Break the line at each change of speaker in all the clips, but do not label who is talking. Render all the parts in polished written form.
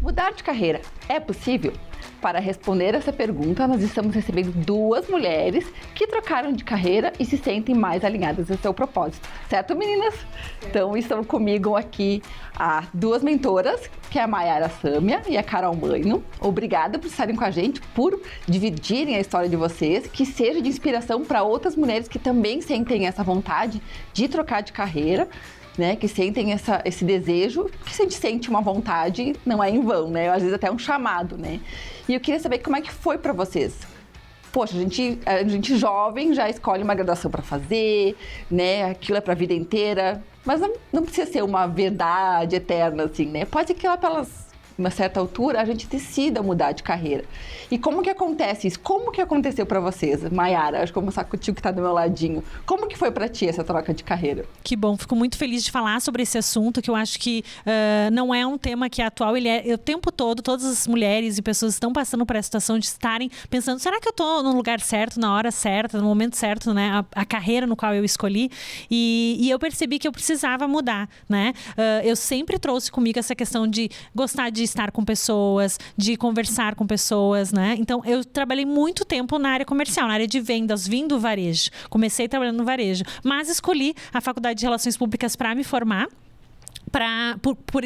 Mudar de carreira é possível? Para responder essa pergunta, nós estamos recebendo duas mulheres que trocaram de carreira e se sentem mais alinhadas ao seu propósito. Certo, meninas? Então, estão comigo aqui duas mentoras, que é a Mayara Sâmia e a Carol Manho. Obrigada por estarem com a gente, por dividirem a história de vocês, que seja de inspiração para outras mulheres que também sentem essa vontade de trocar de carreira, né, que sentem esse desejo, que se a gente sente uma vontade, não é em vão, né? Às vezes até é um chamado, né? E eu queria saber como é que foi para vocês. Poxa, a gente jovem já escolhe uma graduação para fazer, né? Aquilo é para a vida inteira, mas não precisa ser uma verdade eterna, assim, né? Pode ser que lá pelas uma certa altura, a gente decida mudar de carreira. E como que acontece isso? Como que aconteceu para vocês? Mayara, acho que vou começar contigo que tá do meu ladinho. Como que foi para ti essa troca de carreira?
Que bom, fico muito feliz de falar sobre esse assunto, que eu acho que não é um tema que é atual, ele é o tempo todo, todas as mulheres e pessoas estão passando por essa situação de estarem pensando, será que eu tô no lugar certo, na hora certa, no momento certo, né? A carreira no qual eu escolhi. E eu percebi que eu precisava mudar, né? Eu sempre trouxe comigo essa questão de gostar de estar com pessoas, de conversar com pessoas, né? Então, eu trabalhei muito tempo na área comercial, na área de vendas, vim do varejo. Comecei trabalhando no varejo, mas escolhi a Faculdade de Relações Públicas para me formar. Por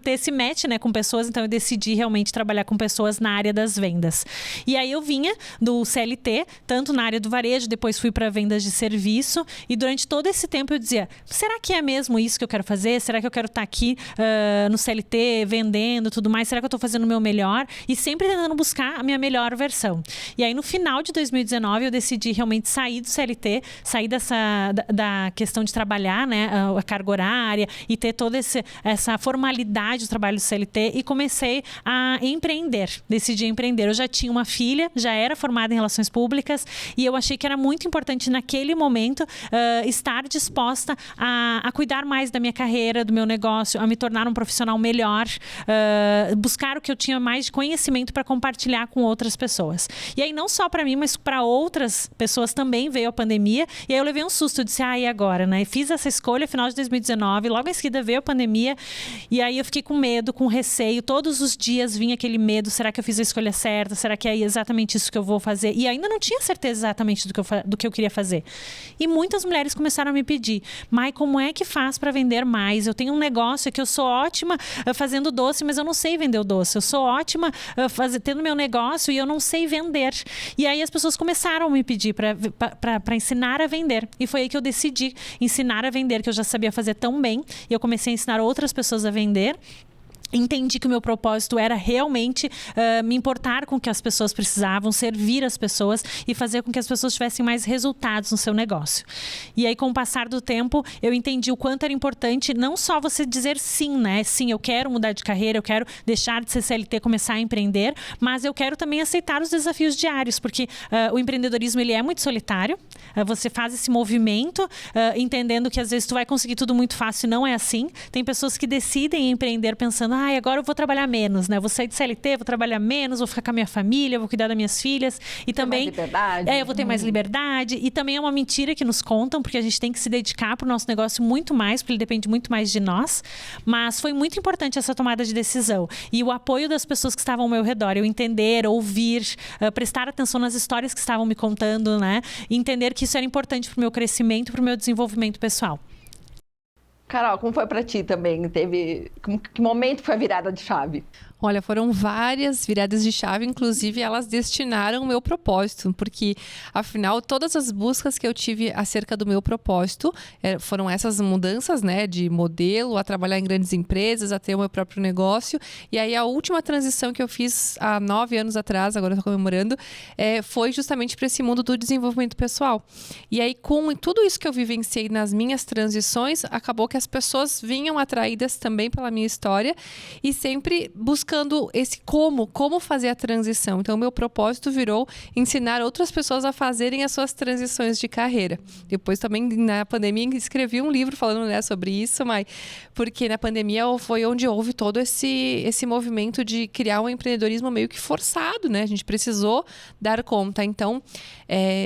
ter esse match, né, com pessoas, então eu decidi realmente trabalhar com pessoas na área das vendas. E aí eu vinha do CLT, tanto na área do varejo, depois fui para vendas de serviço, e durante todo esse tempo eu dizia, será que é mesmo isso que eu quero fazer? Será que eu quero estar aqui no CLT, vendendo, tudo mais? Será que eu estou fazendo o meu melhor? E sempre tentando buscar a minha melhor versão. E aí no final de 2019 eu decidi realmente sair do CLT, sair da questão de trabalhar, né, a carga horária e ter toda essa formalidade do trabalho do CLT e comecei a empreender, decidi empreender. Eu já tinha uma filha, já era formada em Relações Públicas e eu achei que era muito importante naquele momento estar disposta a cuidar mais da minha carreira, do meu negócio, a me tornar um profissional melhor, buscar o que eu tinha mais de conhecimento para compartilhar com outras pessoas. E aí não só para mim, mas para outras pessoas também veio a pandemia e aí eu levei um susto, eu disse, e agora, né? E fiz essa escolha no final de 2019, logo em seguida veio a pandemia e aí eu fiquei com medo, com receio, todos os dias vinha aquele medo, será que eu fiz a escolha certa? Será que é exatamente isso que eu vou fazer? E ainda não tinha certeza exatamente do que eu queria fazer. E muitas mulheres começaram a me pedir, Mai, como é que faz para vender mais? Eu tenho um negócio que eu sou ótima fazendo doce, mas eu não sei vender o doce. Eu sou ótima tendo meu negócio e eu não sei vender. E aí as pessoas começaram a me pedir para ensinar a vender. E foi aí que eu decidi ensinar a vender, que eu já sabia fazer tão bem. E eu comecei a ensinar outras pessoas a vender. Entendi que o meu propósito era realmente me importar com o que as pessoas precisavam, servir as pessoas e fazer com que as pessoas tivessem mais resultados no seu negócio. E aí, com o passar do tempo, eu entendi o quanto era importante não só você dizer sim, né? Sim, eu quero mudar de carreira, eu quero deixar de ser CLT, começar a empreender, mas eu quero também aceitar os desafios diários, porque o empreendedorismo ele é muito solitário. Você faz esse movimento, entendendo que às vezes tu vai conseguir tudo muito fácil e não é assim. Tem pessoas que decidem empreender pensando, agora eu vou trabalhar menos, né? Vou sair de CLT, vou trabalhar menos, vou ficar com a minha família, vou cuidar das minhas filhas. E também
mais liberdade.
Eu vou ter mais liberdade. E também é uma mentira que nos contam, porque a gente tem que se dedicar para o nosso negócio muito mais, porque ele depende muito mais de nós. Mas foi muito importante essa tomada de decisão. E o apoio das pessoas que estavam ao meu redor, eu entender, ouvir, prestar atenção nas histórias que estavam me contando, né? E entender que isso era importante para o meu crescimento, para o meu desenvolvimento pessoal.
Carol, como foi para ti também? Que momento foi a virada de chave?
Olha, foram várias viradas de chave, inclusive elas destinaram o meu propósito, porque afinal todas as buscas que eu tive acerca do meu propósito foram essas mudanças, né, de modelo, a trabalhar em grandes empresas, a ter o meu próprio negócio. E aí a última transição que eu fiz há 9 anos atrás, agora eu estou comemorando, foi justamente para esse mundo do desenvolvimento pessoal. E aí com tudo isso que eu vivenciei nas minhas transições, acabou que as pessoas vinham atraídas também pela minha história e sempre buscando esse como fazer a transição. Então, o meu propósito virou ensinar outras pessoas a fazerem as suas transições de carreira. Depois, também, na pandemia, escrevi um livro falando, né, sobre isso, mas porque na pandemia foi onde houve todo esse movimento de criar um empreendedorismo meio que forçado, né? A gente precisou dar conta. Então,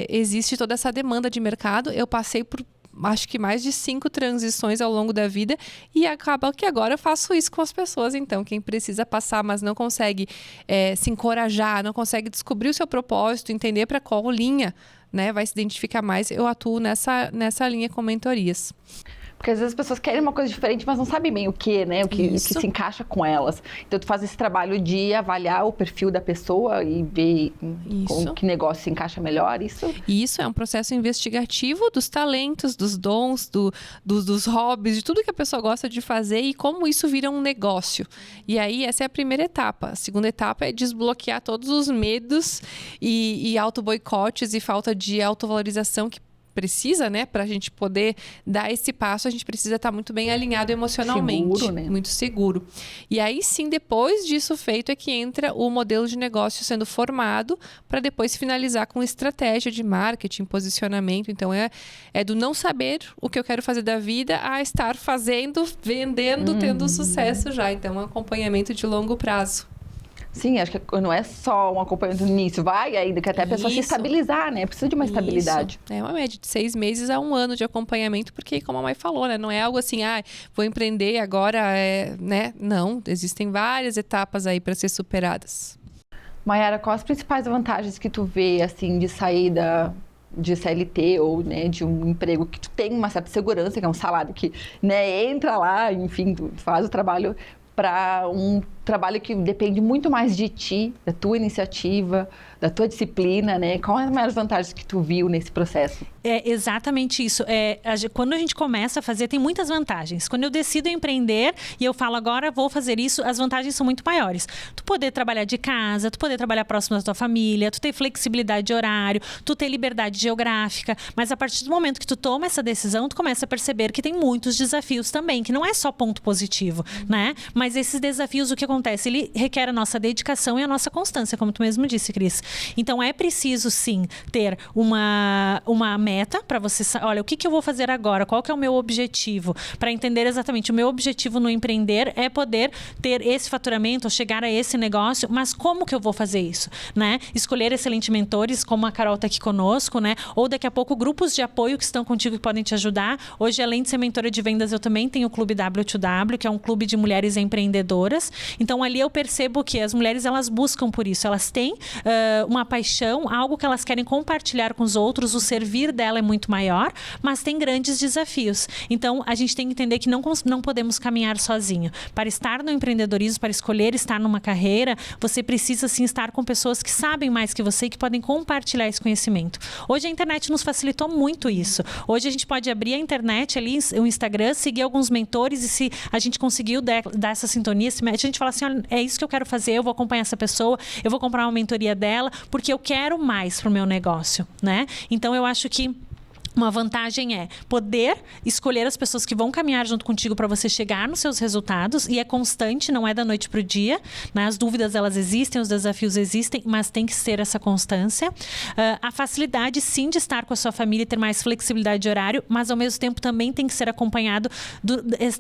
existe toda essa demanda de mercado. Eu passei por acho que mais de 5 transições ao longo da vida e acaba que agora eu faço isso com as pessoas. Então, quem precisa passar, mas não consegue se encorajar, não consegue descobrir o seu propósito, entender para qual linha, né, vai se identificar mais, eu atuo nessa linha com mentorias.
Porque às vezes as pessoas querem uma coisa diferente, mas não sabem bem o que, né? O que se encaixa com elas. Então, tu faz esse trabalho de avaliar o perfil da pessoa e ver com que negócio se encaixa melhor, isso?
Isso é um processo investigativo dos talentos, dos dons, dos hobbies, de tudo que a pessoa gosta de fazer e como isso vira um negócio. E aí, essa é a primeira etapa. A segunda etapa é desbloquear todos os medos e auto-boicotes e falta de autovalorização que precisa, né, para a gente poder dar esse passo, a gente precisa estar muito bem alinhado emocionalmente.
Seguro, né?
Muito seguro. E aí sim, depois disso feito, é que entra o modelo de negócio sendo formado para depois finalizar com estratégia de marketing, posicionamento. Então, é do não saber o que eu quero fazer da vida a estar fazendo, vendendo, tendo sucesso já. Então, é um acompanhamento de longo prazo.
Sim, acho que não é só um acompanhamento no início, vai ainda que até a pessoa se estabilizar, né? Precisa de uma estabilidade.
É uma média de 6 meses a 1 ano de acompanhamento, porque como a mãe falou, né? Não é algo assim, vou empreender agora, né? Não, existem várias etapas aí para ser superadas.
Maiara, quais as principais vantagens que tu vê, assim, de saída de CLT ou, né, de um emprego que tu tem uma certa segurança, que é um salário que, né, entra lá, enfim, tu faz o trabalho, para um trabalho que depende muito mais de ti, da tua iniciativa, da tua disciplina, né? Quais as maiores vantagens que tu viu nesse processo?
É exatamente isso. Quando a gente começa a fazer, tem muitas vantagens. Quando eu decido empreender e eu falo agora vou fazer isso, as vantagens são muito maiores. Tu poder trabalhar de casa, tu poder trabalhar próximo da tua família, tu ter flexibilidade de horário, tu ter liberdade geográfica. Mas a partir do momento que tu toma essa decisão, tu começa a perceber que tem muitos desafios também, que não é só ponto positivo, né? Mas esses desafios, o que acontece? Ele requer a nossa dedicação e a nossa constância, como tu mesmo disse, Cris. Então, é preciso, sim, ter uma meta para você... Olha, o que eu vou fazer agora? Qual que é o meu objetivo? Para entender exatamente, o meu objetivo no empreender é poder ter esse faturamento, chegar a esse negócio, mas como que eu vou fazer isso? Né? Escolher excelentes mentores, como a Carol está aqui conosco, né? Ou daqui a pouco, grupos de apoio que estão contigo que podem te ajudar. Hoje, além de ser mentora de vendas, eu também tenho o Clube W2W, que é um clube de mulheres empreendedoras. Então, ali eu percebo que as mulheres, elas buscam por isso. Elas têm uma paixão, algo que elas querem compartilhar com os outros. O servir dela é muito maior, mas tem grandes desafios. Então, a gente tem que entender que não podemos caminhar sozinho. Para estar no empreendedorismo, para escolher estar numa carreira, você precisa, sim, estar com pessoas que sabem mais que você e que podem compartilhar esse conhecimento. Hoje, a internet nos facilitou muito isso. Hoje, a gente pode abrir a internet ali, o Instagram, seguir alguns mentores e se a gente conseguiu dar essa sintonia, a gente fala assim, olha, é isso que eu quero fazer, eu vou acompanhar essa pessoa, eu vou comprar uma mentoria dela, porque eu quero mais para o meu negócio, né? Então, eu acho que uma vantagem é poder escolher as pessoas que vão caminhar junto contigo para você chegar nos seus resultados, e é constante, não é da noite para o dia, né? As dúvidas, elas existem, os desafios existem, mas tem que ser essa constância. A facilidade, sim, de estar com a sua família e ter mais flexibilidade de horário, mas ao mesmo tempo também tem que ser acompanhado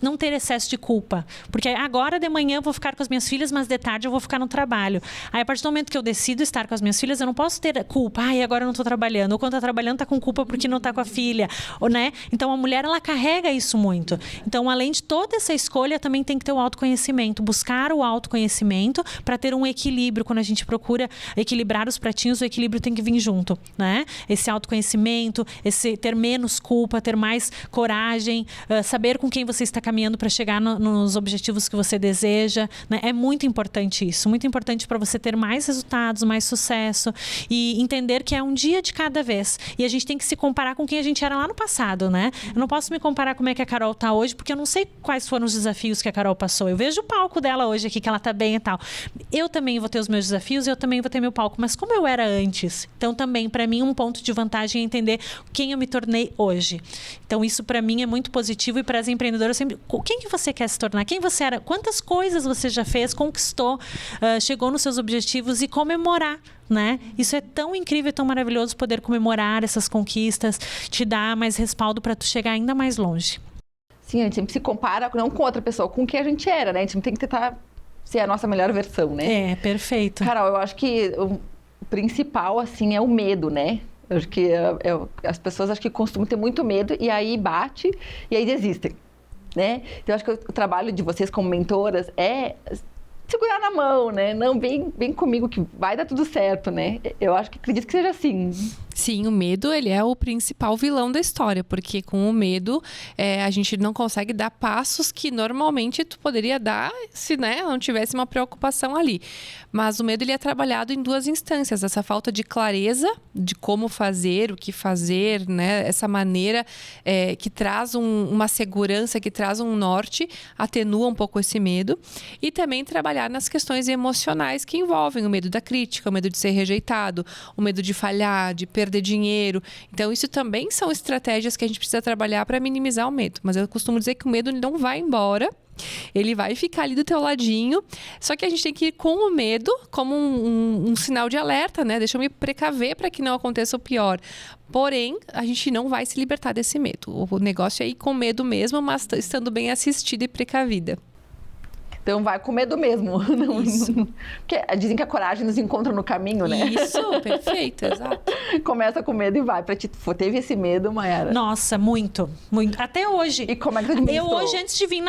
não ter excesso de culpa, porque agora de manhã eu vou ficar com as minhas filhas, mas de tarde eu vou ficar no trabalho. Aí, a partir do momento que eu decido estar com as minhas filhas, eu não posso ter culpa, agora eu não estou trabalhando, ou quando está trabalhando está com culpa porque não está com a filha, né? Então, a mulher, ela carrega isso muito. Então, além de toda essa escolha, também tem que ter o autoconhecimento, buscar o autoconhecimento para ter um equilíbrio. Quando a gente procura equilibrar os pratinhos, o equilíbrio tem que vir junto, né? Esse autoconhecimento, esse ter menos culpa, ter mais coragem, saber com quem você está caminhando para chegar nos objetivos que você deseja, né? É muito importante isso, muito importante para você ter mais resultados, mais sucesso e entender que é um dia de cada vez. E a gente tem que se comparar com quem a gente era lá no passado, né? Eu não posso me comparar como é que a Carol tá hoje, porque eu não sei quais foram os desafios que a Carol passou. Eu vejo o palco dela hoje aqui, que ela tá bem e tal. Eu também vou ter os meus desafios, eu também vou ter meu palco, mas como eu era antes? Então, também, para mim, um ponto de vantagem é entender quem eu me tornei hoje. Então, isso para mim é muito positivo, e para as empreendedoras sempre, quem que você quer se tornar? Quem você era? Quantas coisas você já fez, conquistou, chegou nos seus objetivos, e comemorar, né? Isso é tão incrível e tão maravilhoso, poder comemorar essas conquistas, te dá mais respaldo para tu chegar ainda mais longe.
Sim, a gente sempre se compara não com outra pessoa, com quem a gente era, né? A gente tem que tentar ser a nossa melhor versão, né?
É, perfeito.
Carol, eu acho que o principal, assim, é o medo, né? Eu acho que as pessoas acho que costumam ter muito medo e aí bate e aí desistem, né? Então, eu acho que o trabalho de vocês como mentoras é segurar na mão, né? Não, vem comigo que vai dar tudo certo, né? Eu acredito que seja assim.
Sim, o medo, ele é o principal vilão da história, porque com o medo a gente não consegue dar passos que normalmente tu poderia dar se, né, não tivesse uma preocupação ali. Mas o medo, ele é trabalhado em duas instâncias, essa falta de clareza de como fazer, o que fazer, né, essa maneira que traz uma segurança, que traz um norte, atenua um pouco esse medo, e também trabalhar nas questões emocionais que envolvem o medo da crítica, o medo de ser rejeitado, o medo de falhar, de perder dinheiro. Então, isso também são estratégias que a gente precisa trabalhar para minimizar o medo. Mas eu costumo dizer que o medo não vai embora. Ele vai ficar ali do teu ladinho. Só que a gente tem que ir com o medo como um sinal de alerta, né? Deixa eu me precaver para que não aconteça o pior. Porém, a gente não vai se libertar desse medo. O negócio é ir com medo mesmo, mas estando bem assistida e precavida.
Então vai com medo mesmo. Porque dizem que a coragem nos encontra no caminho, né?
Isso, perfeito, exato.
Começa com medo e vai. Pra ti, teve esse medo, Mayara?
Nossa, muito, muito. Até hoje.
E como é que tu administrou?
Eu hoje, antes de vir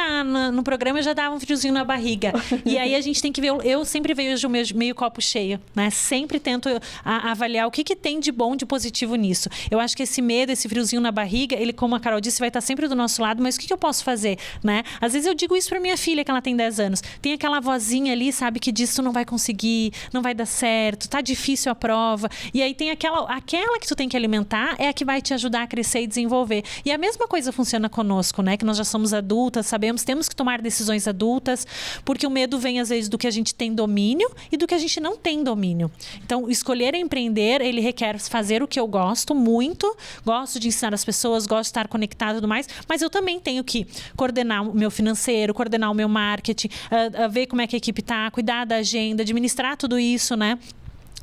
no programa, eu já dava um friozinho na barriga. E aí a gente tem que ver, eu sempre vejo o meu meio copo cheio, né? Sempre tento avaliar o que tem de bom, de positivo nisso. Eu acho que esse medo, esse friozinho na barriga, ele, como a Carol disse, vai estar sempre do nosso lado, mas o que eu posso fazer, né? Às vezes eu digo isso pra minha filha, que ela tem 10 anos. Tem aquela vozinha ali, sabe, que diz: tu não vai conseguir, não vai dar certo, tá difícil a prova. E aí tem aquela que tu tem que alimentar, é a que vai te ajudar a crescer e desenvolver. E a mesma coisa funciona conosco, né? Que nós já somos adultas, sabemos, temos que tomar decisões adultas, porque o medo vem às vezes do que a gente tem domínio e do que a gente não tem domínio. Então, escolher empreender, ele requer fazer o que eu gosto muito, gosto de ensinar as pessoas, gosto de estar conectado e tudo mais, mas eu também tenho que coordenar o meu financeiro, coordenar o meu marketing, ver como é que a equipe está, cuidar da agenda, administrar tudo isso, né?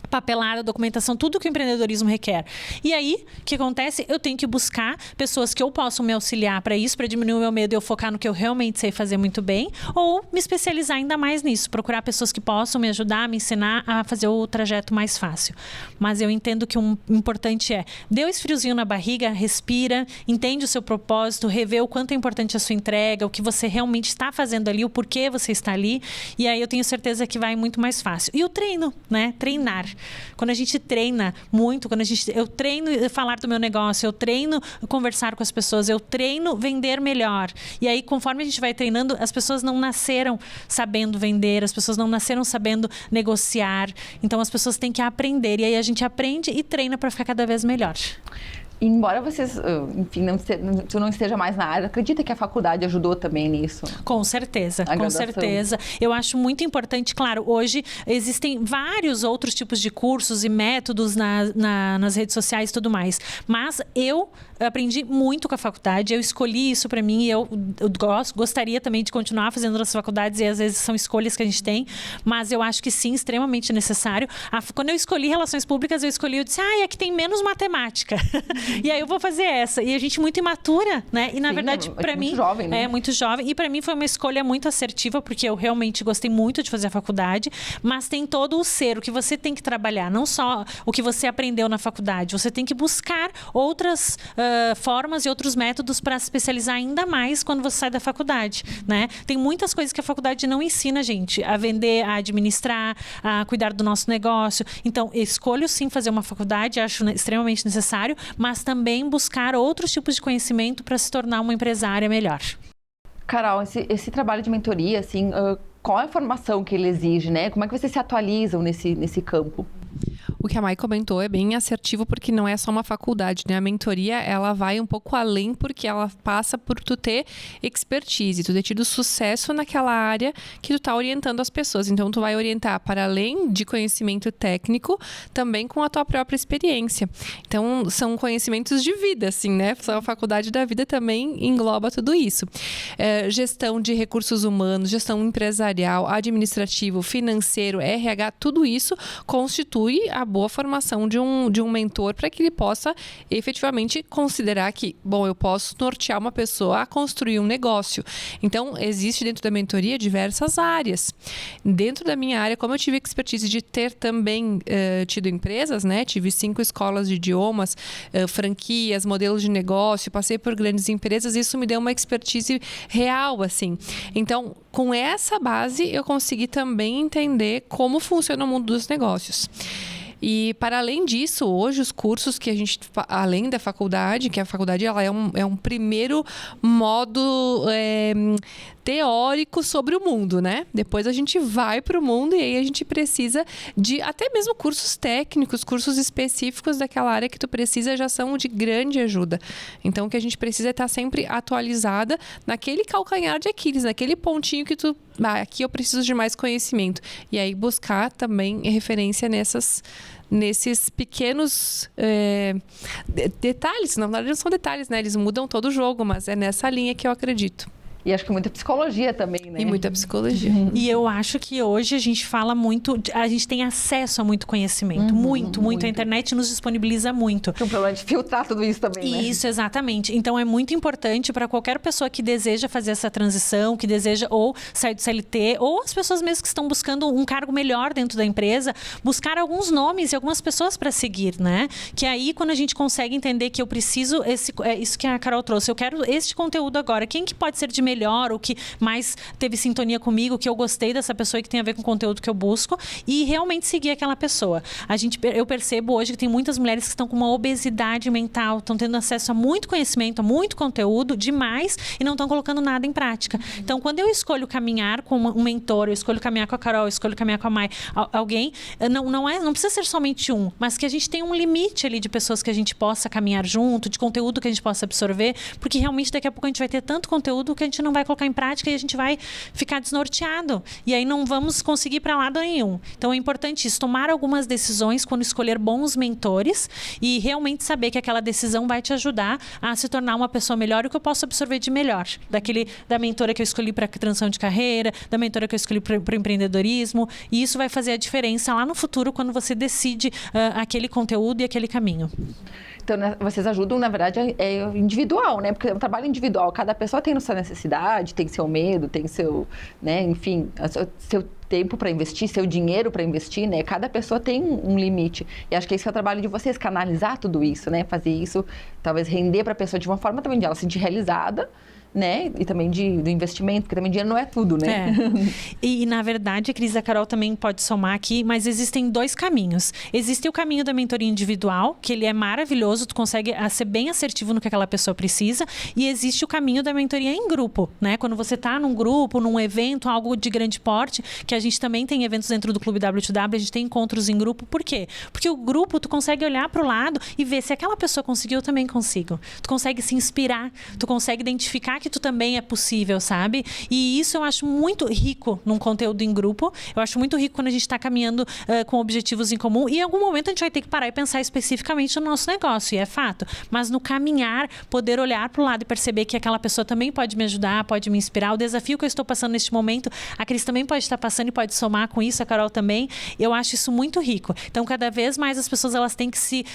Papelada, documentação, tudo que o empreendedorismo requer. E aí, o que acontece? Eu tenho que buscar pessoas que ou possam me auxiliar para isso, para diminuir o meu medo e eu focar no que eu realmente sei fazer muito bem, ou me especializar ainda mais nisso, procurar pessoas que possam me ajudar, me ensinar a fazer o trajeto mais fácil. Mas eu entendo que o importante é, deu esse friozinho na barriga, respira, entende o seu propósito, revê o quanto é importante a sua entrega, o que você realmente está fazendo ali, o porquê você está ali, e aí eu tenho certeza que vai muito mais fácil. E o treino, né? Treinar. Quando a gente treina muito, eu treino falar do meu negócio, eu treino conversar com as pessoas, eu treino vender melhor. E aí, conforme a gente vai treinando, as pessoas não nasceram sabendo vender, as pessoas não nasceram sabendo negociar. Então, as pessoas têm que aprender. E aí, a gente aprende e treina para ficar cada vez melhor.
Embora vocês, enfim, tu não esteja mais na área, acredita que a faculdade ajudou também nisso?
Com certeza, com certeza. Eu acho muito importante, claro, hoje existem vários outros tipos de cursos e métodos nas redes sociais e tudo mais, mas eu aprendi muito com a faculdade, eu escolhi isso para mim e eu gostaria também de continuar fazendo nas faculdades e às vezes são escolhas que a gente tem, mas eu acho que sim, extremamente necessário. Quando eu escolhi Relações Públicas, eu disse, é que tem menos matemática. E aí eu vou fazer essa. E a gente muito imatura, né? E na verdade, para mim,
jovem, né?
É muito jovem. E para mim foi uma escolha muito assertiva, porque eu realmente gostei muito de fazer a faculdade, mas tem todo o ser, o que você tem que trabalhar, não só o que você aprendeu na faculdade. Você tem que buscar outras formas e outros métodos para se especializar ainda mais quando você sai da faculdade, né? Tem muitas coisas que a faculdade não ensina, gente, a vender, a administrar, a cuidar do nosso negócio. Então, escolho sim fazer uma faculdade, acho extremamente necessário, mas também buscar outros tipos de conhecimento para se tornar uma empresária melhor.
Carol, esse trabalho de mentoria, assim, qual é a formação que ele exige, né? Como é que vocês se atualizam nesse campo?
O que a Mai comentou é bem assertivo, porque não é só uma faculdade, né? A mentoria, ela vai um pouco além, porque ela passa por tu ter expertise, tu ter tido sucesso naquela área que tu tá orientando as pessoas. Então, tu vai orientar para além de conhecimento técnico, também com a tua própria experiência. Então, são conhecimentos de vida, assim, né? A faculdade da vida também engloba tudo isso. Gestão de recursos humanos, gestão empresarial, administrativo, financeiro, RH, tudo isso constitui a boa formação de um mentor para que ele possa efetivamente considerar que, bom, eu posso nortear uma pessoa a construir um negócio. Então, existe dentro da mentoria diversas áreas. Dentro da minha área, como eu tive expertise de ter também tido empresas, né? Tive 5 escolas de idiomas, franquias, modelos de negócio, passei por grandes empresas, isso me deu uma expertise real, assim. Então, com essa base, eu consegui também entender como funciona o mundo dos negócios. E, para além disso, hoje os cursos que a gente, além da faculdade, que a faculdade ela é um primeiro modo teórico sobre o mundo, né? Depois a gente vai para o mundo e aí a gente precisa de até mesmo cursos técnicos, cursos específicos daquela área que tu precisa já são de grande ajuda. Então, o que a gente precisa é estar sempre atualizada naquele calcanhar de Aquiles, naquele pontinho que tu... aqui eu preciso de mais conhecimento. E aí buscar também referência nesses pequenos detalhes. Na verdade, não são detalhes, né? Eles mudam todo o jogo, mas é nessa linha que eu acredito.
E acho que muita psicologia também, né?
E muita psicologia.
E eu acho que hoje a gente fala muito, a gente tem acesso a muito conhecimento, muito. A internet nos disponibiliza muito.
Tem um problema de filtrar tudo isso também, né?
Isso, exatamente. Então é muito importante para qualquer pessoa que deseja fazer essa transição, que deseja ou sair do CLT, ou as pessoas mesmo que estão buscando um cargo melhor dentro da empresa, buscar alguns nomes e algumas pessoas para seguir, né? Que aí quando a gente consegue entender que eu preciso, isso que a Carol trouxe, eu quero este conteúdo agora, quem que pode ser de melhor, o que mais teve sintonia comigo, que eu gostei dessa pessoa e que tem a ver com o conteúdo que eu busco, e realmente seguir aquela pessoa. Eu percebo hoje que tem muitas mulheres que estão com uma obesidade mental, estão tendo acesso a muito conhecimento, a muito conteúdo, demais, e não estão colocando nada em prática. Então, quando eu escolho caminhar com um mentor, eu escolho caminhar com a Carol, eu escolho caminhar com a Mai, alguém, não precisa ser somente um, mas que a gente tenha um limite ali de pessoas que a gente possa caminhar junto, de conteúdo que a gente possa absorver, porque realmente daqui a pouco a gente vai ter tanto conteúdo que a gente não vai colocar em prática e a gente vai ficar desnorteado. E aí não vamos conseguir para lado nenhum. Então é importante isso, tomar algumas decisões quando escolher bons mentores e realmente saber que aquela decisão vai te ajudar a se tornar uma pessoa melhor e o que eu posso absorver de melhor. Da mentora que eu escolhi para transição de carreira, da mentora que eu escolhi para o empreendedorismo. E isso vai fazer a diferença lá no futuro quando você decide aquele conteúdo e aquele caminho.
Então, vocês ajudam, na verdade, é individual, né? Porque é um trabalho individual. Cada pessoa tem sua necessidade, tem seu medo, tem seu, né? Enfim, seu tempo para investir, seu dinheiro para investir, né? Cada pessoa tem um limite. E acho que esse é o trabalho de vocês, canalizar tudo isso, né? Fazer isso, talvez render para a pessoa de uma forma também de ela se sentir realizada, né? E também do investimento, porque também dinheiro não é tudo, né?
E na verdade, Cris, a Carol também pode somar aqui, mas existem 2 caminhos. Existe o caminho da mentoria individual, que ele é maravilhoso, tu consegue ser bem assertivo no que aquela pessoa precisa, e existe o caminho da mentoria em grupo, né? Quando você está num grupo, num evento, algo de grande porte, que a gente também tem eventos dentro do Clube W2W, a gente tem encontros em grupo. Por quê? Porque o grupo, tu consegue olhar para o lado e ver se aquela pessoa conseguiu, eu também consigo. Tu consegue se inspirar, tu consegue identificar que tu também é possível, sabe? E isso eu acho muito rico num conteúdo em grupo. Eu acho muito rico quando a gente está caminhando com objetivos em comum. E em algum momento a gente vai ter que parar e pensar especificamente no nosso negócio, e é fato. Mas no caminhar, poder olhar para o lado e perceber que aquela pessoa também pode me ajudar, pode me inspirar. O desafio que eu estou passando neste momento, a Cris também pode estar passando e pode somar com isso, a Carol também. Eu acho isso muito rico. Então, cada vez mais as pessoas elas têm que se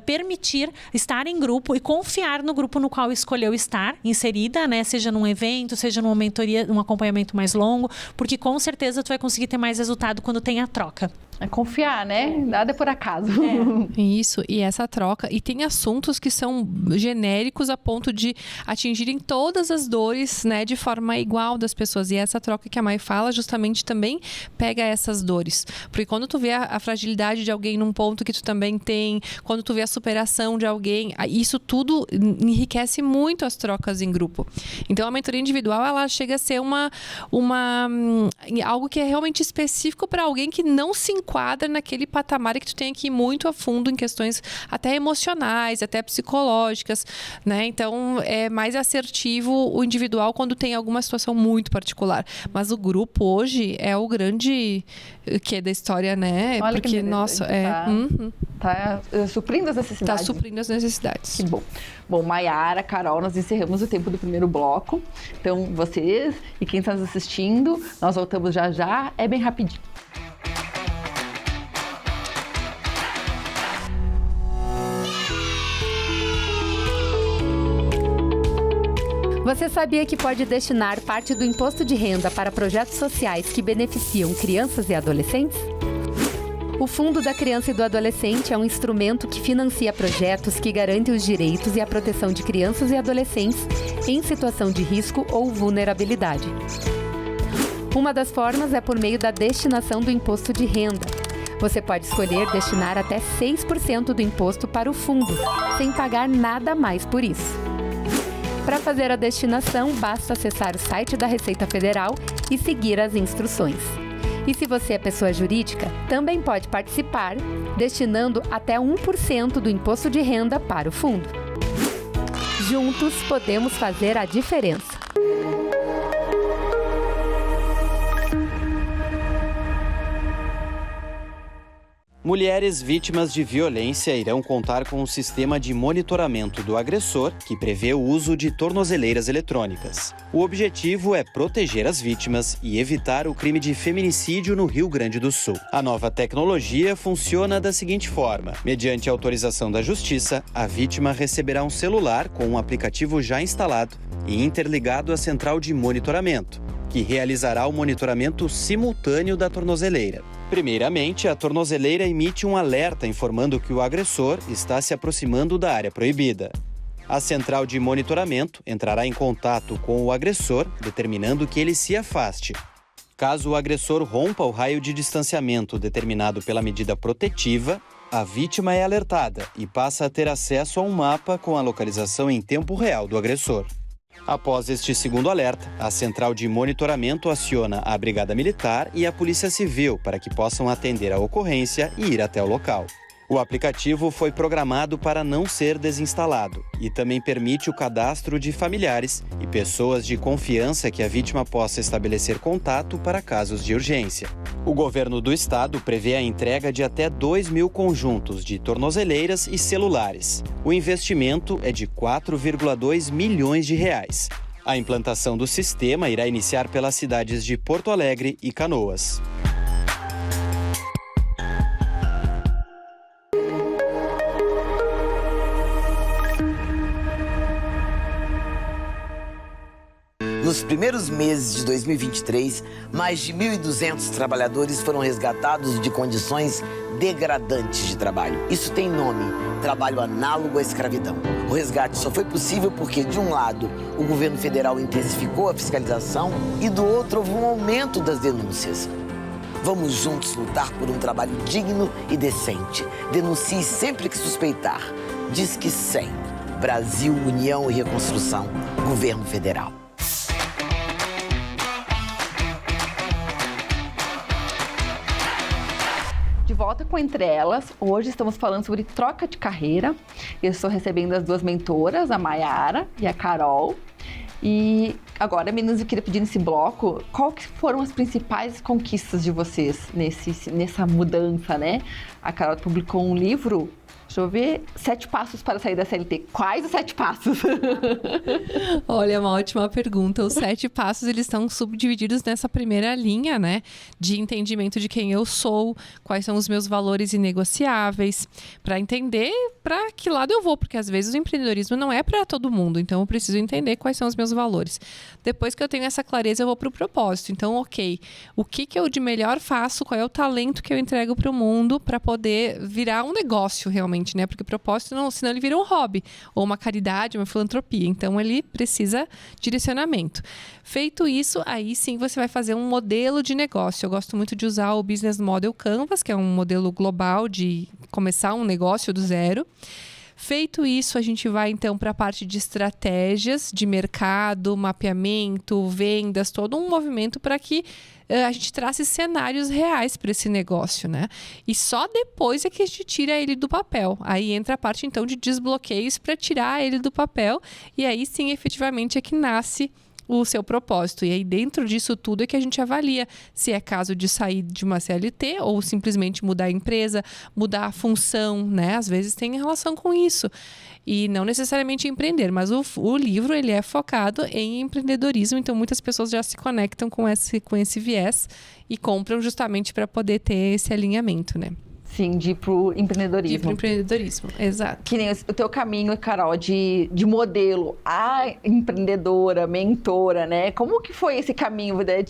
permitir estar em grupo e confiar no grupo no qual escolheu estar, inserida, né? Seja num evento, seja numa mentoria, um acompanhamento mais longo, porque com certeza tu vai conseguir ter mais resultado quando tem a troca.
É confiar, né? Nada é por acaso.
Isso, e essa troca. E tem assuntos que são genéricos a ponto de atingirem todas as dores, né? De forma igual das pessoas. E essa troca que a Mai fala justamente também pega essas dores. Porque quando tu vê a fragilidade de alguém num ponto que tu também tem, quando tu vê a superação de alguém, isso tudo enriquece muito as trocas em grupo. Então, a mentoria individual, ela chega a ser algo que é realmente específico para alguém que não se enquadra naquele patamar que tu tem que ir muito a fundo em questões até emocionais, até psicológicas, né? Então, é mais assertivo o individual quando tem alguma situação muito particular. Mas o grupo hoje é o grande que é da história, né?
Olha,
porque, nossa,
tá suprindo as necessidades.
Tá suprindo as necessidades.
Que bom. Bom, Maiara, Carol, nós encerramos o tempo do primeiro bloco. Então, vocês e quem está nos assistindo, nós voltamos já já. É bem rapidinho.
Você sabia que pode destinar parte do imposto de renda para projetos sociais que beneficiam crianças e adolescentes? O Fundo da Criança e do Adolescente é um instrumento que financia projetos que garantem os direitos e a proteção de crianças e adolescentes em situação de risco ou vulnerabilidade. Uma das formas é por meio da destinação do imposto de renda. Você pode escolher destinar até 6% do imposto para o fundo, sem pagar nada mais por isso. Para fazer a destinação, basta acessar o site da Receita Federal e seguir as instruções. E se você é pessoa jurídica, também pode participar, destinando até 1% do imposto de renda para o fundo. Juntos podemos fazer a diferença.
Mulheres vítimas de violência irão contar com um sistema de monitoramento do agressor que prevê o uso de tornozeleiras eletrônicas. O objetivo é proteger as vítimas e evitar o crime de feminicídio no Rio Grande do Sul. A nova tecnologia funciona da seguinte forma: mediante autorização da Justiça, a vítima receberá um celular com um aplicativo já instalado e interligado à central de monitoramento, que realizará o monitoramento simultâneo da tornozeleira. Primeiramente, a tornozeleira emite um alerta informando que o agressor está se aproximando da área proibida. A central de monitoramento entrará em contato com o agressor, determinando que ele se afaste. Caso o agressor rompa o raio de distanciamento determinado pela medida protetiva, a vítima é alertada e passa a ter acesso a um mapa com a localização em tempo real do agressor. Após este segundo alerta, a central de monitoramento aciona a Brigada Militar e a Polícia Civil para que possam atender a ocorrência e ir até o local. O aplicativo foi programado para não ser desinstalado e também permite o cadastro de familiares e pessoas de confiança que a vítima possa estabelecer contato para casos de urgência. O governo do estado prevê a entrega de até 2.000 conjuntos de tornozeleiras e celulares. O investimento é de 4,2 milhões de reais. A implantação do sistema irá iniciar pelas cidades de Porto Alegre e Canoas.
Nos primeiros meses de 2023, mais de 1.200 trabalhadores foram resgatados de condições degradantes de trabalho. Isso tem nome: trabalho análogo à escravidão. O resgate só foi possível porque, de um lado, o governo federal intensificou a fiscalização e, do outro, houve um aumento das denúncias. Vamos juntos lutar por um trabalho digno e decente. Denuncie sempre que suspeitar. Disque 100. Brasil, União e Reconstrução. Governo Federal.
De volta com Entre Elas, hoje estamos falando sobre troca de carreira. Eu estou recebendo as duas mentoras, a Mayara e a Carol. E agora, meninas, eu queria pedir nesse bloco, qual que foram as principais conquistas de vocês nessa mudança, né? A Carol publicou um livro, deixa eu ver, 7 passos para sair da CLT. Quais os 7 passos?
Olha, uma ótima pergunta. Os 7 passos, eles estão subdivididos nessa primeira linha, né? De entendimento de quem eu sou, quais são os meus valores inegociáveis, para entender para que lado eu vou, porque às vezes o empreendedorismo não é para todo mundo, então eu preciso entender quais são os meus valores. Depois que eu tenho essa clareza, eu vou para o propósito. Então, ok, o que eu de melhor faço, qual é o talento que eu entrego para o mundo para poder virar um negócio realmente, né? Porque o propósito, senão ele vira um hobby, ou uma caridade, uma filantropia. Então, ele precisa direcionamento. Feito isso, aí sim você vai fazer um modelo de negócio. Eu gosto muito de usar o Business Model Canvas, que é um modelo global de começar um negócio do zero. Feito isso, a gente vai então para a parte de estratégias de mercado, mapeamento, vendas, todo um movimento para que a gente trace cenários reais para esse negócio, né? E só depois é que a gente tira ele do papel. Aí entra a parte então de desbloqueios para tirar ele do papel e aí sim, efetivamente, é que nasce o seu propósito. E aí, dentro disso tudo é que a gente avalia se é caso de sair de uma CLT ou simplesmente mudar a empresa, mudar a função, né? Às vezes tem relação com isso. E não necessariamente empreender, mas o livro, ele é focado em empreendedorismo, então muitas pessoas já se conectam com esse viés e compram justamente para poder ter esse alinhamento, né?
Sim, de ir pro empreendedorismo.
De ir pro empreendedorismo, exato.
Que nem o teu caminho, Carol, de modelo a empreendedora, mentora, né? Como que foi esse caminho, né,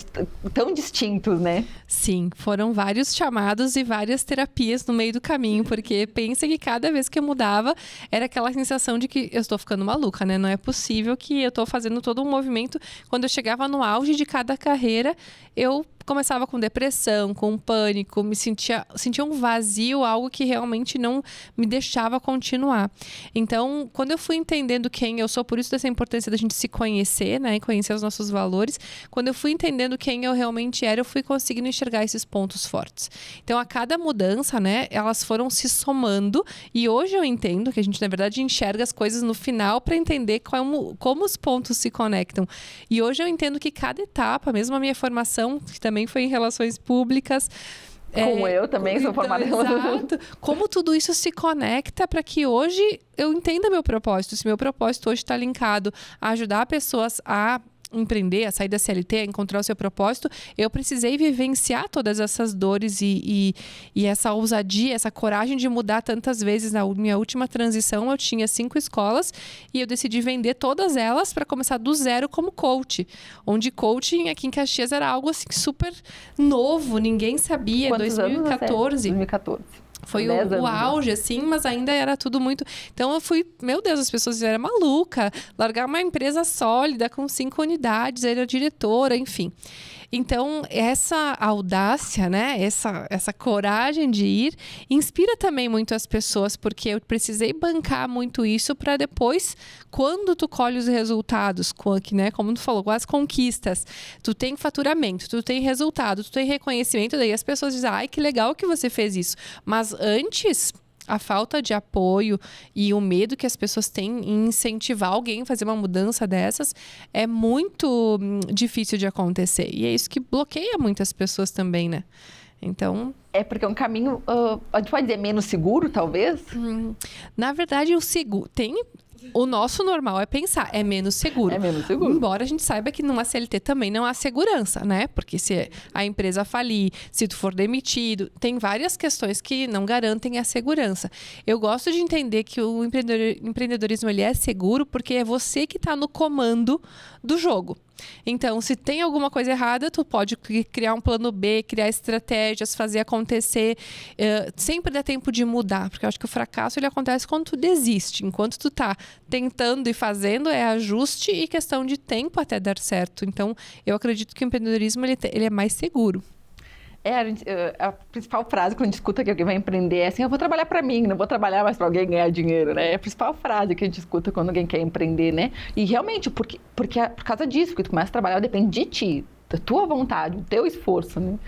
tão distintos, né?
Sim, foram vários chamados e várias terapias no meio do caminho, porque pensa que cada vez que eu mudava, era aquela sensação de que eu estou ficando maluca, né? Não é possível que eu estou fazendo todo um movimento. Quando eu chegava no auge de cada carreira, eu começava com depressão, com pânico, sentia um vazio, algo que realmente não me deixava continuar. Então, quando eu fui entendendo quem eu sou, por isso dessa importância da gente se conhecer, né, e conhecer os nossos valores, quando eu fui entendendo quem eu realmente era, eu fui conseguindo enxergar esses pontos fortes. Então, a cada mudança, né, elas foram se somando, e hoje eu entendo que a gente, na verdade, enxerga as coisas no final para entender como os pontos se conectam. E hoje eu entendo que cada etapa, mesmo a minha formação, que também foi em relações públicas.
Como eu também sou formada em relações.
Exato. Como tudo isso se conecta para que hoje eu entenda meu propósito. Se meu propósito hoje está linkado a ajudar pessoas a empreender, a sair da CLT, a encontrar o seu propósito, eu precisei vivenciar todas essas dores e essa ousadia, essa coragem de mudar tantas vezes. Na minha última transição, eu tinha 5 escolas e eu decidi vender todas elas para começar do zero como coach. Onde coaching aqui em Caxias era algo assim super novo, ninguém sabia.
Quantos
2014.
2014.
Foi o auge, assim, mas ainda era tudo muito... Então, eu fui... Meu Deus, as pessoas eram maluca. Largar uma empresa sólida, com 5 unidades, era diretora, enfim. Então, essa audácia, né? Essa coragem de ir, inspira também muito as pessoas, porque eu precisei bancar muito isso para depois, quando tu colhe os resultados, né? Como tu falou, com as conquistas, tu tem faturamento, tu tem resultado, tu tem reconhecimento, daí as pessoas dizem, ai, que legal que você fez isso. Mas antes, a falta de apoio e o medo que as pessoas têm em incentivar alguém a fazer uma mudança dessas é muito difícil de acontecer. E é isso que bloqueia muitas pessoas também, né? Então...
É porque é um caminho, a gente pode dizer, menos seguro, talvez?
Na verdade, o nosso normal é pensar, é menos seguro.
É menos seguro.
Embora a gente saiba que numa CLT também não há segurança, né? Porque se a empresa falir, se tu for demitido, tem várias questões que não garantem a segurança. Eu gosto de entender que o empreendedorismo ele é seguro porque é você que está no comando do jogo. Então, se tem alguma coisa errada, tu pode criar um plano B, criar estratégias, fazer acontecer. Sempre dá tempo de mudar, porque eu acho que o fracasso ele acontece quando tu desiste. Enquanto tu tá tentando e fazendo, é ajuste e questão de tempo até dar certo. Então, eu acredito que o empreendedorismo ele é mais seguro.
A principal frase quando a gente escuta que alguém vai empreender é assim, eu vou trabalhar para mim, não vou trabalhar mais para alguém ganhar dinheiro, né? É a principal frase que a gente escuta quando alguém quer empreender, né? E realmente, porque é por causa disso, porque tu começa a trabalhar, depende de ti, da tua vontade, do teu esforço, né?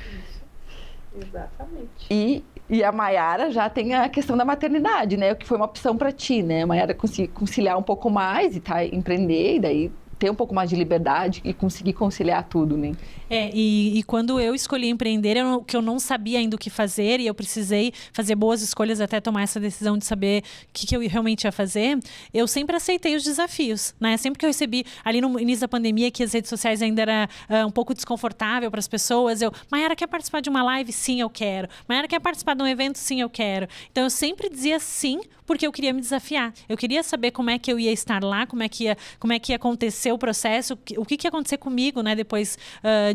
Isso. Exatamente.
E a Mayara já tem a questão da maternidade, né? O que foi uma opção para ti, né? A Mayara conciliar um pouco mais e empreender, e daí ter um pouco mais de liberdade e conseguir conciliar tudo, né?
E quando eu escolhi empreender, que eu não sabia ainda o que fazer e eu precisei fazer boas escolhas até tomar essa decisão de saber o que eu realmente ia fazer, eu sempre aceitei os desafios, né? Sempre que eu recebi, ali no início da pandemia, que as redes sociais ainda era um pouco desconfortável para as pessoas, Mayara, quer participar de uma live? Sim, eu quero. Mayara, quer participar de um evento? Sim, eu quero. Então, eu sempre dizia sim, porque eu queria me desafiar. Eu queria saber como é que eu ia estar lá, como é que ia acontecer o processo, o que ia acontecer comigo, né? Depois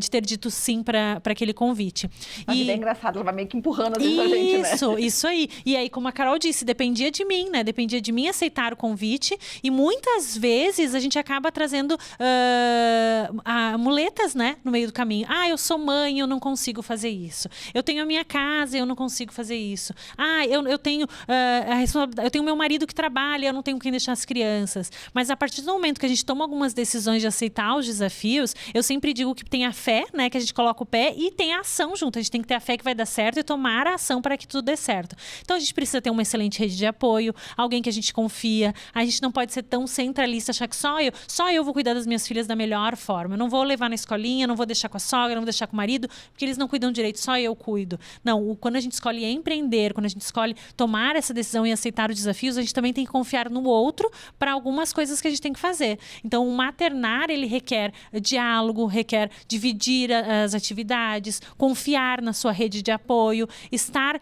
de ter dito sim para aquele convite.
A vida é engraçada, ela vai meio que empurrando a gente, né? Isso
aí. E aí, como a Carol disse, dependia de mim, né? Dependia de mim aceitar o convite e muitas vezes a gente acaba trazendo muletas, né? No meio do caminho. Ah, eu sou mãe, eu não consigo fazer isso. Eu tenho a minha casa, eu não consigo fazer isso. Ah, eu tenho eu tenho meu marido que trabalha, eu não tenho quem deixar as crianças. Mas a partir do momento que a gente toma algumas decisões de aceitar os desafios, eu sempre digo que tem a fé, né, que a gente coloca o pé e tem a ação junto. A gente tem que ter a fé que vai dar certo e tomar a ação para que tudo dê certo. Então a gente precisa ter uma excelente rede de apoio, alguém que a gente confia. A gente não pode ser tão centralista, achar que só eu vou cuidar das minhas filhas da melhor forma. Eu não vou levar na escolinha, não vou deixar com a sogra, não vou deixar com o marido, porque eles não cuidam direito, só eu cuido. Não, quando a gente escolhe empreender, quando a gente escolhe tomar essa decisão e aceitar os desafios, a gente também tem que confiar no outro para algumas coisas que a gente tem que fazer. Então, maternar, ele requer diálogo, requer dividir as atividades, confiar na sua rede de apoio, estar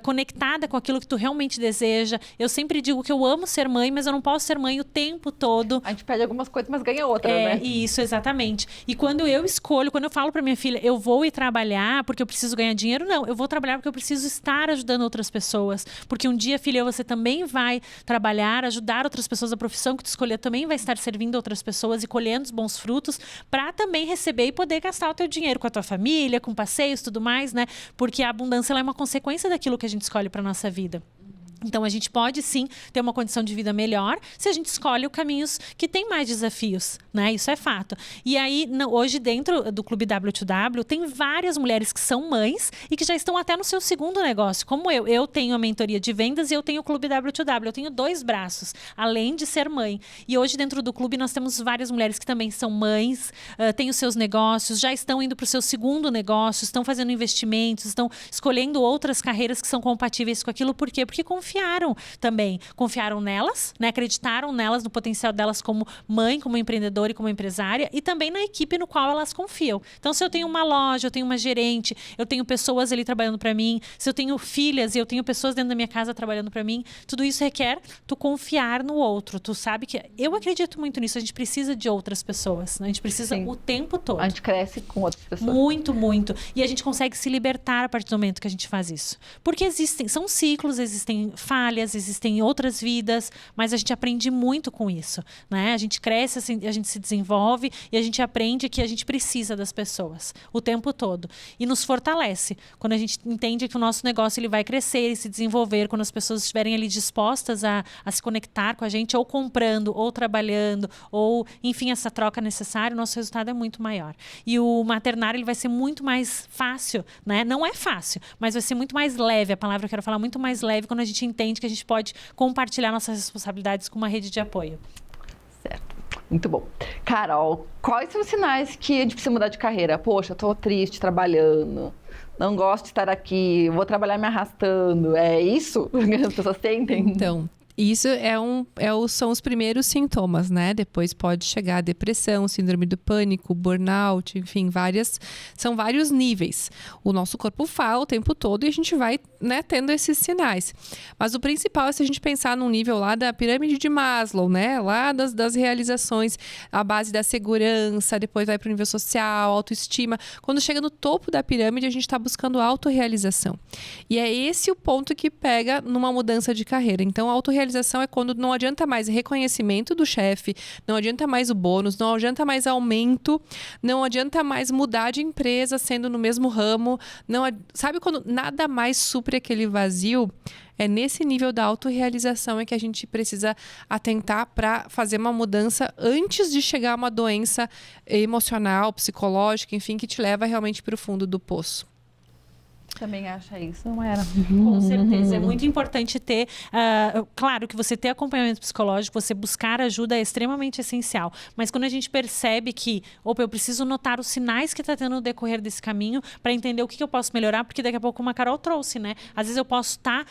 conectada com aquilo que tu realmente deseja. Eu sempre digo que eu amo ser mãe, mas eu não posso ser mãe o tempo todo.
A gente pede algumas coisas, mas ganha outra, né?
Isso, exatamente. E quando eu falo pra minha filha, eu vou ir trabalhar porque eu preciso ganhar dinheiro, não. Eu vou trabalhar porque eu preciso estar ajudando outras pessoas. Porque um dia, filha, você também vai trabalhar, ajudar outras pessoas. A profissão que tu escolher também vai estar servindo outras pessoas e colhendo os bons frutos para também receber e poder gastar o teu dinheiro com a tua família, com passeios, tudo mais, né? Porque a abundância ela é uma consequência daquilo que a gente escolhe para nossa vida. Então, a gente pode, sim, ter uma condição de vida melhor se a gente escolhe caminhos que têm mais desafios, né? Isso é fato. E aí, hoje, dentro do Clube W2W, tem várias mulheres que são mães e que já estão até no seu segundo negócio. Como eu. Eu tenho a mentoria de vendas e eu tenho o Clube W2W. Eu tenho 2 braços, além de ser mãe. E hoje, dentro do clube, nós temos várias mulheres que também são mães, têm os seus negócios, já estão indo para o seu segundo negócio, estão fazendo investimentos, estão escolhendo outras carreiras que são compatíveis com aquilo. Por quê? Porque confiaram também. Confiaram nelas, né? Acreditaram nelas, no potencial delas como mãe, como empreendedora e como empresária, e também na equipe no qual elas confiam. Então, se eu tenho uma loja, eu tenho uma gerente, eu tenho pessoas ali trabalhando para mim, se eu tenho filhas e eu tenho pessoas dentro da minha casa trabalhando para mim, tudo isso requer tu confiar no outro. Tu sabe que eu acredito muito nisso. A gente precisa de outras pessoas, né? A gente precisa o tempo todo.
A gente cresce com outras pessoas.
Muito, muito. E a gente consegue se libertar a partir do momento que a gente faz isso. Porque são ciclos, existem falhas, existem outras vidas, mas a gente aprende muito com isso, né? A gente cresce, assim, a gente se desenvolve e a gente aprende que a gente precisa das pessoas o tempo todo. E nos fortalece. Quando a gente entende que o nosso negócio ele vai crescer e se desenvolver, quando as pessoas estiverem ali dispostas a se conectar com a gente, ou comprando, ou trabalhando, ou, enfim, essa troca necessária, o nosso resultado é muito maior. E o maternar, ele vai ser muito mais fácil, né? Não é fácil, mas vai ser muito mais leve, a palavra que eu quero falar, muito mais leve quando a gente entende que a gente pode compartilhar nossas responsabilidades com uma rede de apoio.
Certo. Muito bom. Carol, quais são os sinais que a gente precisa mudar de carreira? Poxa, eu tô triste trabalhando, não gosto de estar aqui, vou trabalhar me arrastando. É isso que as pessoas sentem?
Então, isso são os primeiros sintomas, né? Depois pode chegar a depressão, síndrome do pânico, burnout, enfim, são vários níveis. O nosso corpo fala o tempo todo e a gente vai, né, tendo esses sinais. Mas o principal é se a gente pensar num nível lá da pirâmide de Maslow, né? Lá das realizações, a base da segurança, depois vai para o nível social, autoestima. Quando chega no topo da pirâmide, a gente está buscando autorrealização. E é esse o ponto que pega numa mudança de carreira. Então, a autorrealização é quando não adianta mais reconhecimento do chefe, não adianta mais o bônus, não adianta mais aumento, não adianta mais mudar de empresa sendo no mesmo ramo. Sabe quando nada mais supre aquele vazio? É nesse nível da autorrealização é que a gente precisa atentar para fazer uma mudança antes de chegar a uma doença emocional, psicológica, enfim, que te leva realmente para o fundo do poço.
Também acha isso, não era?
Com certeza. É muito importante ter... claro que você ter acompanhamento psicológico, você buscar ajuda é extremamente essencial. Mas quando a gente percebe que, eu preciso notar os sinais que está tendo no decorrer desse caminho para entender o que eu posso melhorar, porque daqui a pouco, como a Carol trouxe, né? Às vezes eu posso estar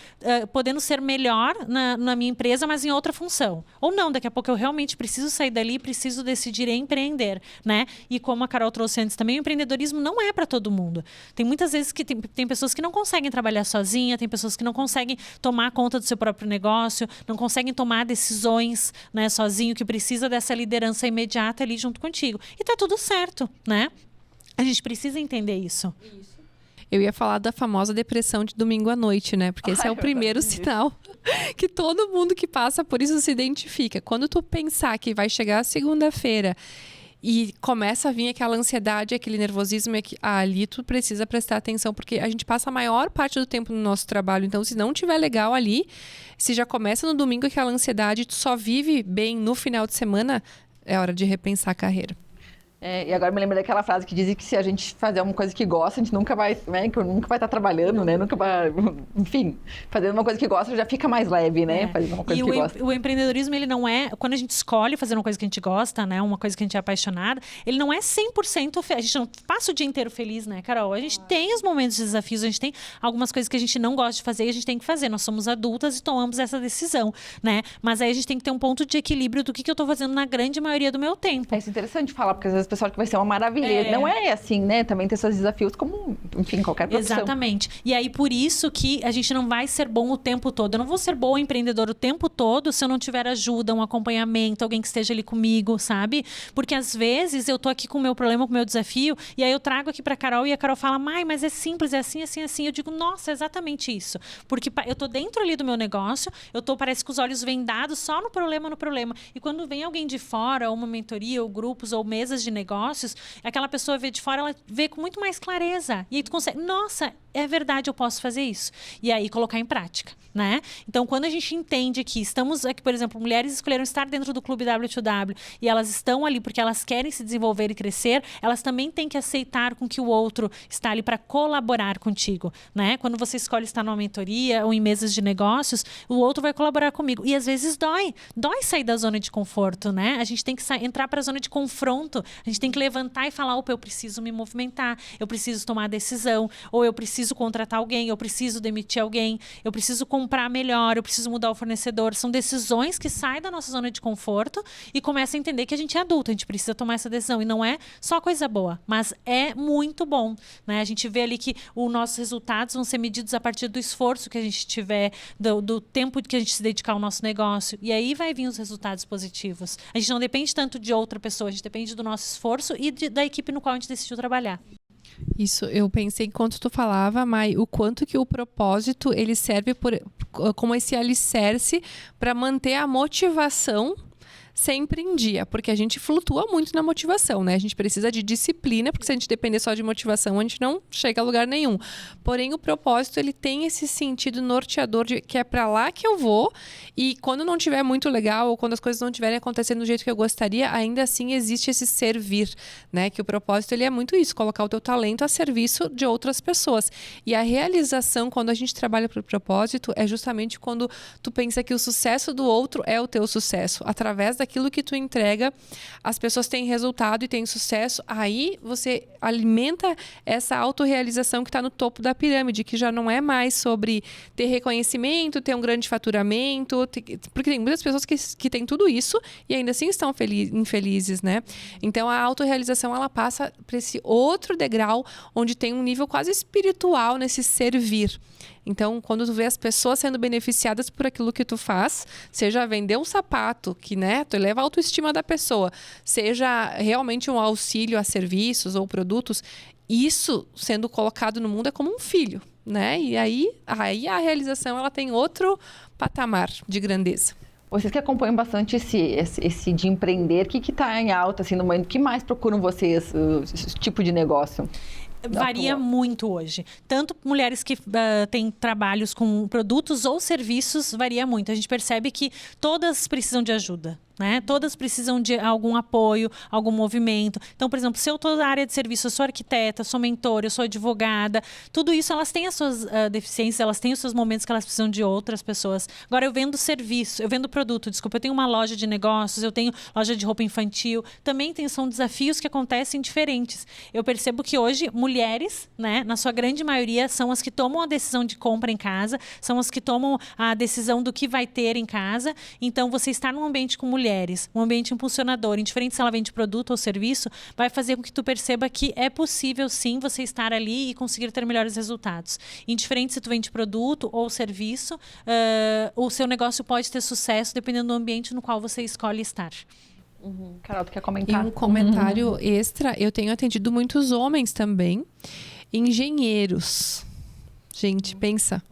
podendo ser melhor na minha empresa, mas em outra função. Ou não, daqui a pouco eu realmente preciso sair dali e preciso decidir empreender, né? E como a Carol trouxe antes também, o empreendedorismo não é para todo mundo. Tem muitas vezes que tem pessoas que não conseguem trabalhar sozinha, tem pessoas que não conseguem tomar conta do seu próprio negócio, não conseguem tomar decisões, né, sozinho, que precisa dessa liderança imediata ali junto contigo. E tá tudo certo, né? A gente precisa entender isso.
Eu ia falar da famosa depressão de domingo à noite, né? Porque esse é o primeiro sinal que todo mundo que passa por isso se identifica. Quando tu pensar que vai chegar a segunda-feira e começa a vir aquela ansiedade, aquele nervosismo, ali tu precisa prestar atenção, porque a gente passa a maior parte do tempo no nosso trabalho. Então, se não tiver legal ali, se já começa no domingo aquela ansiedade, tu só vive bem no final de semana, é hora de repensar a carreira.
E agora me lembro daquela frase que diz que se a gente fazer uma coisa que gosta, a gente nunca vai, né, que nunca vai estar trabalhando, né? Nunca vai, enfim, fazendo uma coisa que gosta já fica mais leve, né? Fazendo uma coisa que gosta.
O empreendedorismo, ele não é, quando a gente escolhe fazer uma coisa que a gente gosta, né, uma coisa que a gente é apaixonada, ele não é 100% a gente não passa o dia inteiro feliz, né, Carol? A gente tem os momentos de desafios, a gente tem algumas coisas que a gente não gosta de fazer e a gente tem que fazer. Nós somos adultas e tomamos essa decisão, né? Mas aí a gente tem que ter um ponto de equilíbrio do que eu tô fazendo na grande maioria do meu tempo.
Isso é interessante falar, porque às vezes o pessoal que vai ser uma maravilha. Não é assim, né? Também tem seus desafios como, enfim, qualquer profissão.
Exatamente. E aí, por isso que a gente não vai ser bom o tempo todo. Eu não vou ser boa empreendedora o tempo todo se eu não tiver ajuda, um acompanhamento, alguém que esteja ali comigo, sabe? Porque às vezes eu tô aqui com o meu problema, com o meu desafio, e aí eu trago aqui pra Carol e a Carol fala, Mai, mas é simples, é assim, assim, assim. Eu digo, nossa, é exatamente isso. Porque eu tô dentro ali do meu negócio, eu tô, parece com os olhos vendados só no problema. E quando vem alguém de fora, ou uma mentoria, ou grupos, ou mesas de negócios, aquela pessoa vê de fora, ela vê com muito mais clareza. E aí tu consegue, nossa, é verdade, eu posso fazer isso. E aí colocar em prática, né? Então, quando a gente entende que estamos aqui, por exemplo, mulheres escolheram estar dentro do Clube W2W e elas estão ali porque elas querem se desenvolver e crescer, elas também têm que aceitar com que o outro está ali para colaborar contigo, né? Quando você escolhe estar numa mentoria ou em mesas de negócios, o outro vai colaborar comigo. E às vezes dói sair da zona de conforto, né? A gente tem que entrar para a zona de confronto, a gente tem que levantar e falar, opa, eu preciso me movimentar, eu preciso tomar decisão, ou eu preciso contratar alguém, eu preciso demitir alguém, eu preciso comprar melhor, eu preciso mudar o fornecedor. São decisões que saem da nossa zona de conforto e começam a entender que a gente é adulto, a gente precisa tomar essa decisão. E não é só coisa boa, mas é muito bom, né? A gente vê ali que os nossos resultados vão ser medidos a partir do esforço que a gente tiver, do tempo que a gente se dedicar ao nosso negócio. E aí vai vir os resultados positivos. A gente não depende tanto de outra pessoa, a gente depende do nosso esforço e da equipe no qual a gente decidiu trabalhar.
Isso, eu pensei enquanto tu falava, Mai, o quanto que o propósito ele serve como esse alicerce para manter a motivação sempre em dia, porque a gente flutua muito na motivação, né? A gente precisa de disciplina, porque se a gente depender só de motivação, a gente não chega a lugar nenhum. Porém, o propósito, ele tem esse sentido norteador de que é para lá que eu vou, e quando não tiver muito legal, ou quando as coisas não estiverem acontecendo do jeito que eu gostaria, ainda assim existe esse servir, né? Que o propósito, ele é muito isso, colocar o teu talento a serviço de outras pessoas. E a realização, quando a gente trabalha para o propósito, é justamente quando tu pensa que o sucesso do outro é o teu sucesso. Através daquilo que tu entrega, as pessoas têm resultado e têm sucesso, aí você alimenta essa autorrealização que está no topo da pirâmide, que já não é mais sobre ter reconhecimento, ter um grande faturamento, porque tem muitas pessoas que têm tudo isso e ainda assim estão infelizes, né? Então a autorrealização, ela passa para esse outro degrau, onde tem um nível quase espiritual nesse servir. Então, quando tu vê as pessoas sendo beneficiadas por aquilo que tu faz, seja vender um sapato, que, né, tu eleva a autoestima da pessoa, seja realmente um auxílio a serviços ou produtos, isso sendo colocado no mundo é como um filho, né? E aí a realização, ela tem outro patamar de grandeza.
Vocês que acompanham bastante esse de empreender, o que está em alta, assim, no momento? O que mais procuram vocês, esse tipo de negócio?
Varia muito hoje. Tanto mulheres que têm trabalhos com produtos ou serviços, varia muito. A gente percebe que todas precisam de ajuda, né? Todas precisam de algum apoio, algum movimento. Então, por exemplo, se eu estou na área de serviço, eu sou arquiteta, sou mentora, eu sou advogada, tudo isso, elas têm as suas deficiências, elas têm os seus momentos que elas precisam de outras pessoas. Agora, eu vendo serviço, eu vendo produto, desculpa, eu tenho uma loja de negócios, eu tenho loja de roupa infantil, também são desafios que acontecem diferentes. Eu percebo que hoje, mulheres, né, na sua grande maioria, são as que tomam a decisão de compra em casa, são as que tomam a decisão do que vai ter em casa. Então, você estar num ambiente com mulheres, um ambiente impulsionador, indiferente se ela vende produto ou serviço, vai fazer com que tu perceba que é possível, sim, você estar ali e conseguir ter melhores resultados. Indiferente se tu vende produto ou serviço, o seu negócio pode ter sucesso dependendo do ambiente no qual você escolhe estar.
Carol, tu quer comentar?
E um comentário extra, eu tenho atendido muitos homens também, engenheiros. Gente, pensa.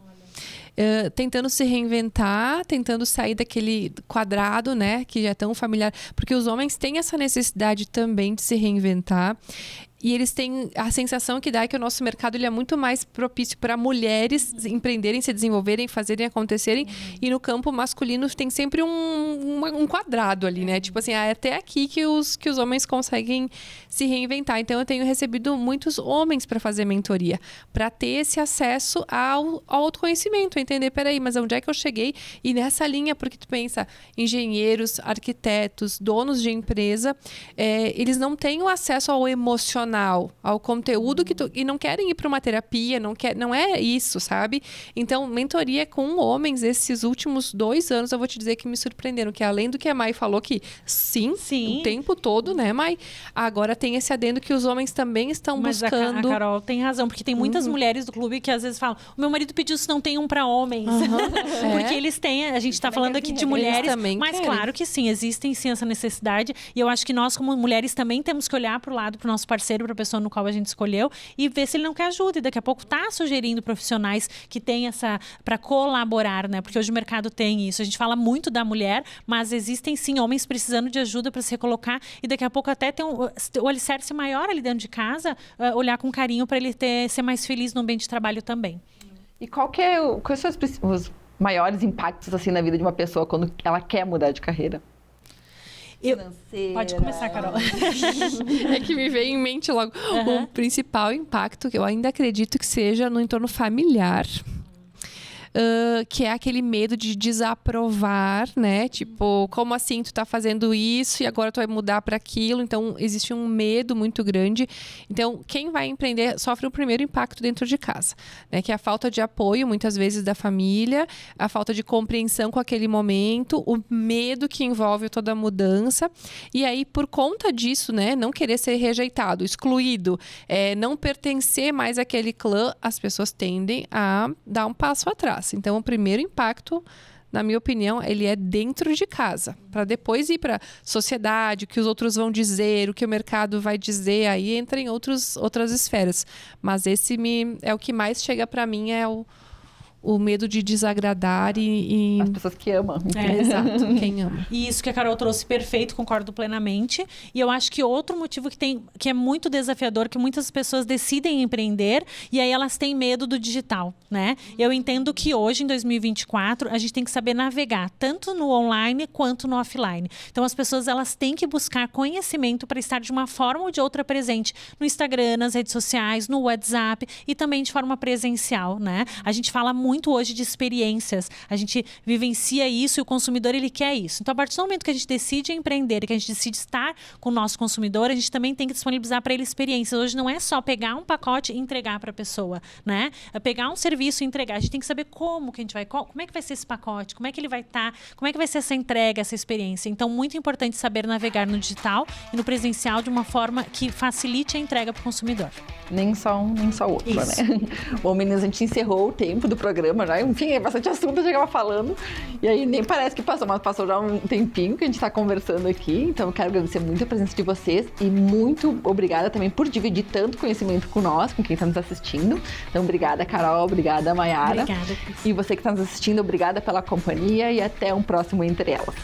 Tentando se reinventar, tentando sair daquele quadrado, né, que já é tão familiar, porque os homens têm essa necessidade também de se reinventar. E eles têm a sensação que dá que o nosso mercado ele é muito mais propício para mulheres empreenderem, se desenvolverem, fazerem acontecerem. E no campo masculino tem sempre um quadrado ali, né? Tipo assim, é até aqui que os homens conseguem se reinventar. Então, eu tenho recebido muitos homens para fazer mentoria, para ter esse acesso ao autoconhecimento, a entender, peraí, mas onde é que eu cheguei? E nessa linha, porque tu pensa, engenheiros, arquitetos, donos de empresa, eles não têm o acesso ao emocional, ao conteúdo e não querem ir para uma terapia, não é isso, sabe? Então, mentoria com homens, esses últimos 2 anos, eu vou te dizer que me surpreenderam, que além do que a Mai falou, que sim. O tempo todo, né, Mai? Agora tem esse adendo que os homens também estão buscando.
A Carol tem razão, porque tem muitas mulheres do clube que às vezes falam, o meu marido pediu se não tem um para homens. Porque eles têm, a gente está falando aqui de mulheres, mas querem. Claro que sim, existem sim essa necessidade, e eu acho que nós como mulheres também temos que olhar para o lado, para o nosso parceiro, para a pessoa no qual a gente escolheu e ver se ele não quer ajuda. E daqui a pouco tá sugerindo profissionais que têm essa para colaborar, né? Porque hoje o mercado tem isso. A gente fala muito da mulher, mas existem sim homens precisando de ajuda para se recolocar e daqui a pouco até ter o alicerce maior ali dentro de casa, olhar com carinho para ele ser mais feliz no ambiente de trabalho também.
E quais são os maiores impactos assim na vida de uma pessoa quando ela quer mudar de carreira?
Pode começar, Carol.
É que me veio em mente logo o principal impacto que eu ainda acredito que seja no entorno familiar. Que é aquele medo de desaprovar, né? Tipo, como assim tu tá fazendo isso e agora tu vai mudar para aquilo? Então, existe um medo muito grande. Então, quem vai empreender sofre o primeiro impacto dentro de casa, né? Que é a falta de apoio, muitas vezes, da família, a falta de compreensão com aquele momento, o medo que envolve toda a mudança. E aí, por conta disso, né? Não querer ser rejeitado, excluído, não pertencer mais àquele clã, as pessoas tendem a dar um passo atrás. Então, o primeiro impacto, na minha opinião, ele é dentro de casa. Para depois ir para a sociedade, o que os outros vão dizer, o que o mercado vai dizer, aí entra em outras esferas. Mas esse é o que mais chega para mim, é o medo de desagradar e...
As pessoas que amam.
Exato, quem ama.
E isso que a Carol trouxe, perfeito, concordo plenamente. E eu acho que outro motivo que é muito desafiador, que muitas pessoas decidem empreender e aí elas têm medo do digital, né? Eu entendo que hoje, em 2024, a gente tem que saber navegar, tanto no online quanto no offline. Então, as pessoas, elas têm que buscar conhecimento para estar de uma forma ou de outra presente no Instagram, nas redes sociais, no WhatsApp e também de forma presencial, né? A gente fala muito hoje de experiências. A gente vivencia isso e o consumidor, ele quer isso. Então, a partir do momento que a gente decide empreender, que a gente decide estar com o nosso consumidor, a gente também tem que disponibilizar para ele experiências. Hoje não é só pegar um pacote e entregar para a pessoa, né? É pegar um serviço e entregar. A gente tem que saber como que a gente vai, como é que vai ser esse pacote, como é que ele vai estar, como é que vai ser essa entrega, essa experiência. Então, muito importante saber navegar no digital e no presencial de uma forma que facilite a entrega para o consumidor.
Nem só um, nem só outro, né? Bom, meninas, a gente encerrou o tempo do programa já. Enfim, é bastante assunto, a gente acaba falando. E aí nem parece que passou, mas passou já um tempinho que a gente está conversando aqui. Então, eu quero agradecer muito a presença de vocês e muito obrigada também por dividir tanto conhecimento com nós, com quem está nos assistindo. Então, obrigada, Carol. Obrigada, Maiara.
Obrigada.
E você que está nos assistindo, obrigada pela companhia e até um próximo Entre Elas.